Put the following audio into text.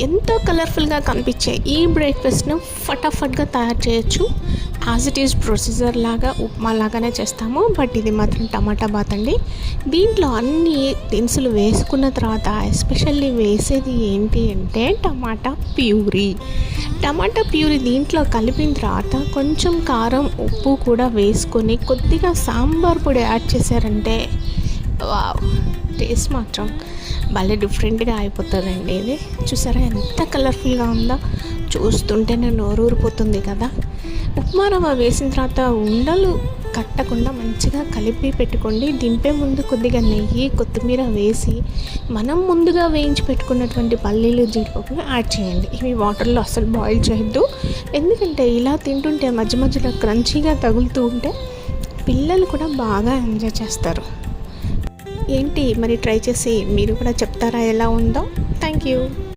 ఎంతో కలర్ఫుల్గా కనిపించే ఈ బ్రేక్ఫాస్ట్ను ఫటాఫట్గా తయారు చేయొచ్చు. యాజ్ ఇట్ ఈజ్ ప్రొసీజర్ లాగా ఉప్మా లాగానే చేస్తాము, బట్ ఇది మాత్రం టమాటా బాత్ అండి. దీంట్లో అన్ని దినుసులు వేసుకున్న తర్వాత ఎస్పెషల్లీ వేసేది ఏంటి అంటే టమాటా ప్యూరీ. టమాటా ప్యూరీ దీంట్లో కలిపిన తర్వాత కొంచెం కారం ఉప్పు కూడా వేసుకొని కొద్దిగా సాంబార్ పొడి యాడ్ చేశారంటే వావ్, టేస్ట్ మాత్రం భలే డిఫరెంట్గా అయిపోతుందండి. ఇది చూసారా ఎంత కలర్ఫుల్గా ఉందో, చూస్తుంటేనే నోరూరిపోతుంది కదా. ఉప్మా రవ్వ వేసిన తర్వాత ఉండలు కట్టకుండా మంచిగా కలిపి పెట్టుకోండి. దింపే ముందు కొద్దిగా నెయ్యి కొత్తిమీర వేసి మనం ముందుగా వేయించి పెట్టుకున్నటువంటి పల్లీలు జీడిపప్పులు యాడ్ చేయండి. ఇవి వాటర్లో అస్సలు బాయిల్ చేయొద్దు, ఎందుకంటే ఇలా తింటుంటే మధ్య మధ్యలో క్రంచీగా తగులుతూ ఉంటే పిల్లలు కూడా బాగా ఎంజాయ్ చేస్తారు. ఏంటి మరి ట్రై చేసి మీరు కూడా చెప్తారా ఎలా ఉందో? Thank you.